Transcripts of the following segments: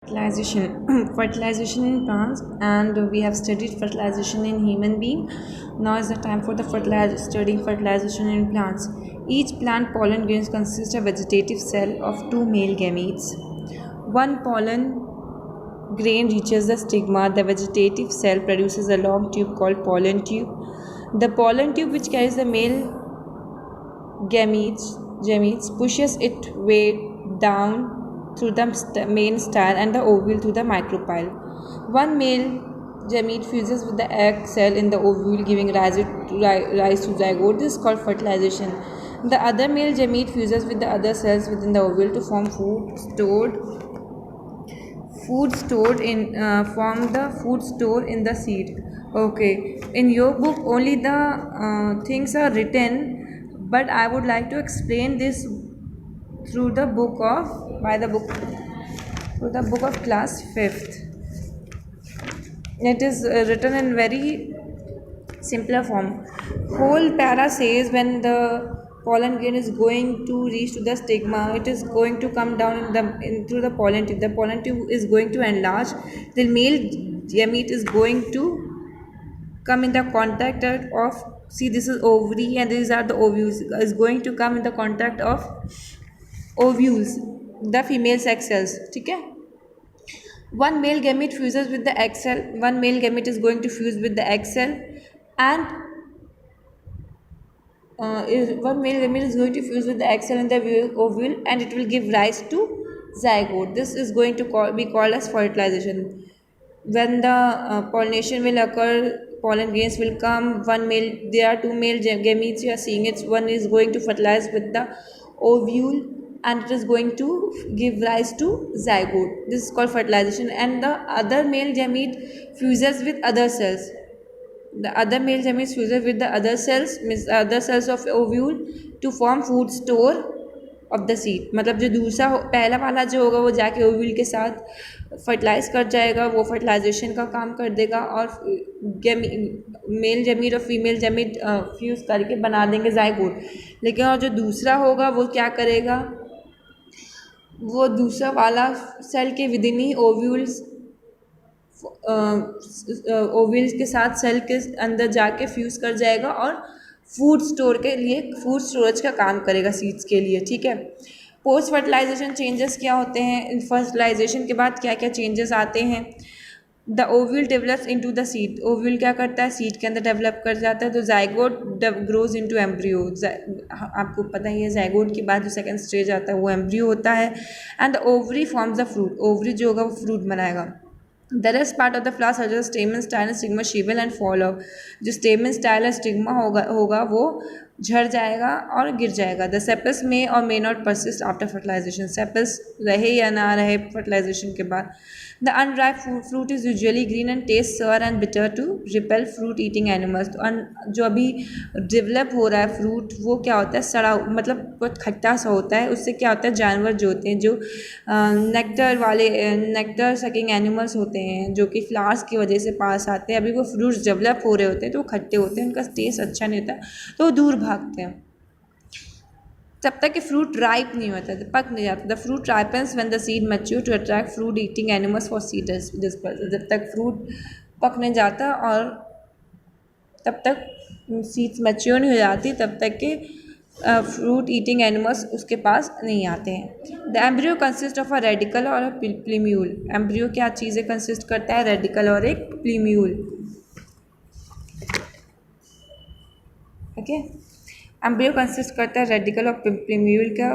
Fertilization fertilization in plants, and we have studied fertilization in human being. Now is the time for the studying fertilization in plants. Each plant pollen grains consists of vegetative cell of two male gametes. One pollen grain reaches the stigma. The vegetative cell produces a long tube called pollen tube. The pollen tube, which carries the male gametes pushes its way down through the main style and the ovule to the micropyle. One male gamete fuses with the egg cell in the ovule, giving rise to zygote. This is called fertilization. The other male gamete fuses with the other cells within the ovule to form food stored in food store in the seed. Okay, in your book only the things are written, but I would like to explain this through the book of class 5th. It is written in very simpler form. Whole para says when the pollen grain is going to reach to the stigma, it is going to come down through the pollen tube. The pollen tube is going to enlarge. The male gamete is going to come in the contact of, see, this is ovary and these are the ovules, is going to come in the contact of ovules, the female sex cells. ठीक है. One male gamete fuses with the egg cell. One male gamete is going to fuse with the egg cell, and one male gamete is going to fuse with the egg cell in the ovule, and it will give rise to zygote. This is going to be called as fertilization. When the pollination will occur, pollen grains will come. There are two male gametes you are seeing it. One is going to fertilize with the ovule, and it is going to give rise to zygote. This is called fertilization. And the other male gamete fuses with other cells. The other male gamete fuses with the other cells, means other cells of ovule, to form food store of the seed. मतलब जो दूसरा पहला वाला जो होगा वो जाके ovule के साथ फर्टिलाइज कर जाएगा, वो फर्टिलाइजेशन का काम कर देगा, और मेल जमीट और फीमेल जमीट फ्यूज़ करके बना देंगे ज़ाइगोट. लेकिन और जो दूसरा होगा वो क्या करेगा, वो दूसरा वाला सेल के विदिन ही ओव्यूल्स के साथ सेल के अंदर जाके फ्यूज़ कर जाएगा और फूड स्टोरेज का काम करेगा सीड्स के लिए. ठीक है. पोस्ट फर्टिलाइजेशन चेंजेस क्या होते हैं, फर्टिलाइजेशन के बाद क्या क्या चेंजेस आते हैं. The ovule develops into the seed. Ovule क्या करता है, सीड के अंदर डेवलप कर जाता है. तो ज़ाइगोट ग्रोज इनटू एम्ब्रियो. आपको पता ही है ज़ाइगोट के बाद जो सेकंड स्टेज आता है वो एम्ब्रियो होता है. And the ovary forms the fruit. Ovary जो होगा वो फ्रूट बनाएगा. The rest part of the flower such as stamen, style and stigma shrivel and fall off. जो stamen, style और stigma होगा वो झड़ जाएगा और गिर जाएगा. The sepals may or may not persist after fertilization. Sepals रहे या ना रहे fertilization के बाद. The unripe fruit is usually green and tastes sour and bitter to repel fruit eating animals. तो जो अभी डेवलप हो रहा है फ्रूट वो क्या होता है, सड़ा, मतलब बहुत खट्टा सा होता है. उससे क्या होता है, जानवर जो होते हैं, जो नेक्टर सकिंग एनिमल्स होते हैं जो कि फ्लावर्स की वजह से पास आते हैं, अभी वो फ्रूट्स डेवलप हो रहे होते हैं तो वो खट्टे होते हैं, उनका टेस्ट अच्छा नहीं होता, तो वो दूर भागते हैं. तब तक कि फ्रूट राइप नहीं होता, पक नहीं जाता. The fruit ripens when the seed mature to attract fruit eating animals for seed dispersal. जब तक फ्रूट पक नहीं जाता और तब तक सीड्स मैच्योर नहीं हो जाती, तब तक के फ्रूट ईटिंग एनिमल्स उसके पास नहीं आते हैं. The embryo consist of a radical और अ प्लीम्यूल. एम्ब्रियो क्या चीज़ें कंसिस्ट करता है, रेडिकल और एक प्लीम्यूल. ओके. एम्ब्रियो कंसिस्ट करता है रेडिकल और प्लीम्यूल का.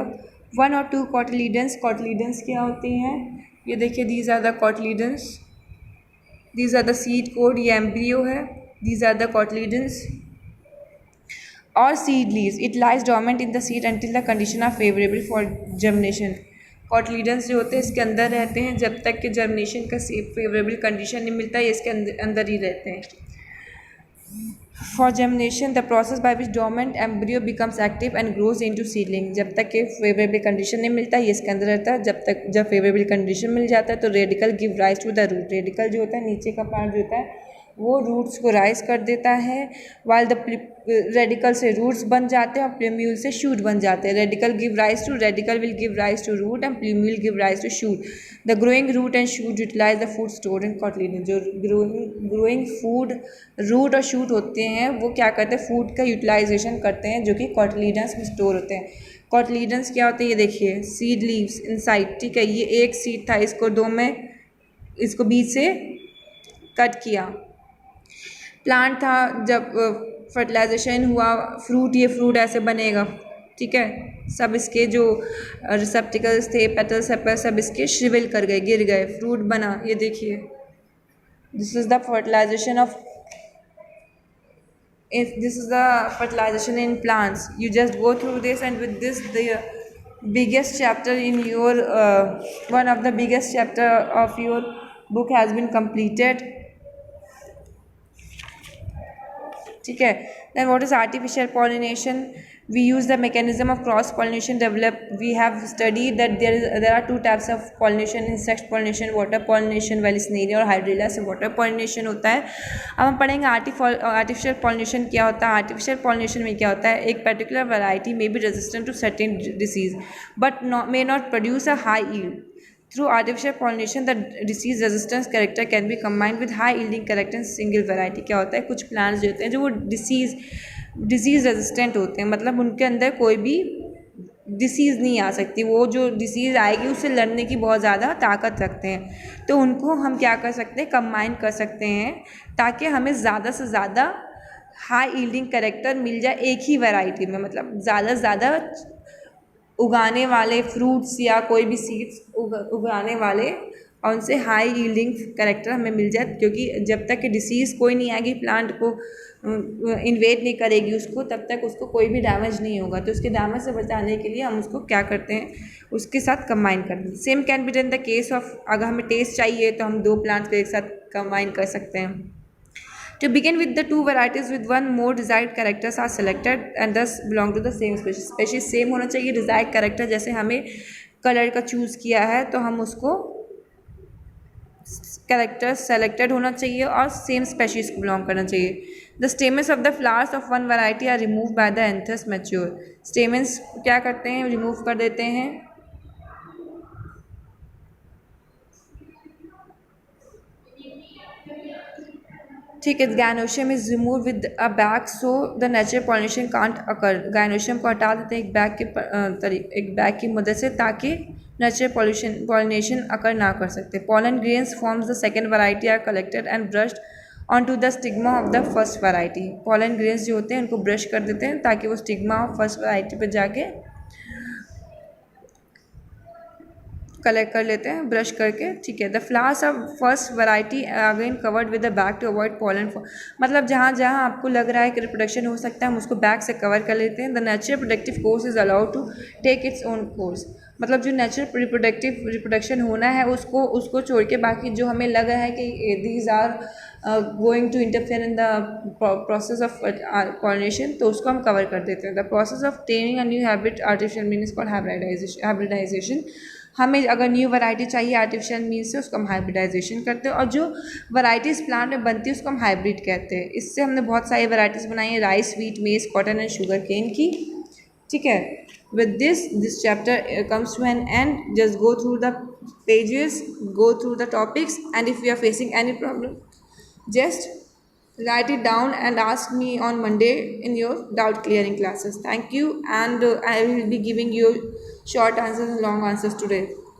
1 और 2 कॉटिलीडन्स. कॉटिलीडन्स क्या होते हैं, ये देखिए, these are the cotyledons, these are the seed coat. ये एम्ब्रियो है, दीज आर द कॉटिलीडन्स. और seed leaves. It lies dormant in the seed until the condition are favourable for germination. Cotyledons जो होते हैं इसके अंदर रहते हैं जब तक कि जर्मिनेशन का फेवरेबल कंडीशन नहीं मिलता, ये इसके अंदर ही रहते हैं. For germination, the process by which dormant embryo becomes active and grows into seedling. जब तक कि फेवरेबल कंडीशन नहीं मिलता ये इसके अंदर रहता है. जब फेवरेबल कंडीशन मिल जाता है तो radicle give rise to the root. Radicle जो होता है नीचे का पार्ट जो होता है वो रूट्स को राइज कर देता है. while the रेडिकल से रूट्स बन जाते हैं और प्लूम्यूल से शूट बन जाते हैं. Radicle will give rise to root and plumule give rise to shoot. The growing root and shoot utilize the food store in cotyledon. जो ग्रोइंग फूड रूट और शूट होते हैं वो क्या करते हैं, फूड का यूटिलाइजेशन करते हैं जो कि कॉटलीडन्स में स्टोर होते हैं. कॉटलीडन्स क्या होते हैं, ये देखिए, सीड लीव्स इनसाइड. ठीक है, ये एक सीड था, इसको दो में, इसको बीच से कट किया. प्लांट था, जब फर्टिलाइजेशन हुआ, फ्रूट, ये फ्रूट ऐसे बनेगा. ठीक है, सब इसके जो रिसेप्टिकल्स थे, पेटल्स सब इसके श्रिवल कर गए, गिर गए, फ्रूट बना. ये देखिए, this is the fertilisation of, if this is the fertilization in plants. You just go through this, and with this the biggest chapter in your one of the biggest chapter of your book has been completed. ठीक है. Then what is artificial pollination? We use the mechanism of cross pollination developed. We have studied that there are two types of pollination: insect pollination, water pollination. Vallisneria और hydrilla से water pollination होता है. अब हम पढ़ेंगे artificial pollination क्या होता है. artificial pollination में क्या होता है, एक particular variety may be resistant to certain disease but may not produce a high yield. Through artificial pollination, the disease resistance character can be combined with high yielding character in single variety. क्या होता है, कुछ plants जो होते हैं जो वो disease resistant होते हैं, मतलब उनके अंदर कोई भी डिसीज़ नहीं आ सकती. वो जो डिसीज़ आएगी उससे लड़ने की बहुत ज़्यादा ताकत रखते हैं. तो उनको हम क्या कर सकते हैं, कंबाइन कर सकते हैं ताकि हमें ज़्यादा से ज़्यादा हाई यील्डिंग कैरेक्टर मिल जाए एक ही वैरायटी में. मतलब ज़्यादा से ज़्यादा उगाने वाले फ्रूट्स या कोई भी सीड्स उगाने वाले, और उनसे हाई यील्डिंग कैरेक्टर हमें मिल जाए. क्योंकि जब तक कि डिसीज़ कोई नहीं आएगी, प्लांट को इन्वेड नहीं करेगी उसको, तब तक उसको कोई भी डैमेज नहीं होगा. तो उसके डैमेज से बचाने के लिए हम उसको क्या करते हैं, उसके साथ कंबाइन करते हैं. Same can be done the case of, अगर हमें टेस्ट चाहिए तो हम दो प्लांट्स को एक साथ कंबाइन कर सकते हैं. To begin with, the two varieties with one more desired characters are selected and thus belong to the same species. Species same होना चाहिए. desired character जैसे हमें कलर का चूज़ किया है तो हम उसको कैरेक्टर सेलेक्टेड होना चाहिए और सेम स्पेशीज़ को बिलोंग करना चाहिए. The stamens of the flowers of one variety are remove by the anthers mature. Stamens क्या करते हैं, रिमूव कर देते हैं. ठीक है, gynoecium is remove with a bag so the natural pollination can't occur. Gynoecium को हटा देते हैं एक बैग की मदद से, ताकि नेचुरल पॉलिनेशन अकर ना कर सकते. Pollen grains forms the second variety are collected and brushed on to the stigma of the first variety. Pollen grains जो होते हैं उनको ब्रश कर देते हैं ताकि वो स्टिग्मा ऑफ फर्स्ट वैरायटी पर जाके कलेक्ट कर लेते हैं ब्रश करके. ठीक है. The flowers of first variety again covered with the bag to avoid pollen. मतलब जहाँ जहाँ आपको लग रहा है कि रिप्रोडक्शन हो सकता है, हम उसको बैग से कवर कर लेते हैं. The natural productive course is allowed to take its own course. मतलब जो नेचुरल रिप्रोडक्शन होना है उसको छोड़ के बाकी जो हमें लग रहा है कि these are going to interfere in the process of pollination, तो उसको हम कवर कर देते हैं. The process of taming a new habit artificial means called hybridisation. हमें अगर न्यू वैरायटी चाहिए आर्टिफिशियल मीन्स से, उसको हम हाइब्रिडाइजेशन करते हैं. और जो वैरायटीज़ प्लांट में बनती है उसको हम हाइब्रिड कहते हैं. इससे हमने बहुत सारी वैरायटीज़ बनाई हैं, राइस, व्हीट, मेज, कॉटन एंड शुगर केन की. ठीक है. With this chapter comes to an end. Just go through the pages, go through the topics, and if you are facing any problem, just write it down and ask me on Monday in your doubt clearing classes. Thank you, and I will be giving you short answers and long answers today.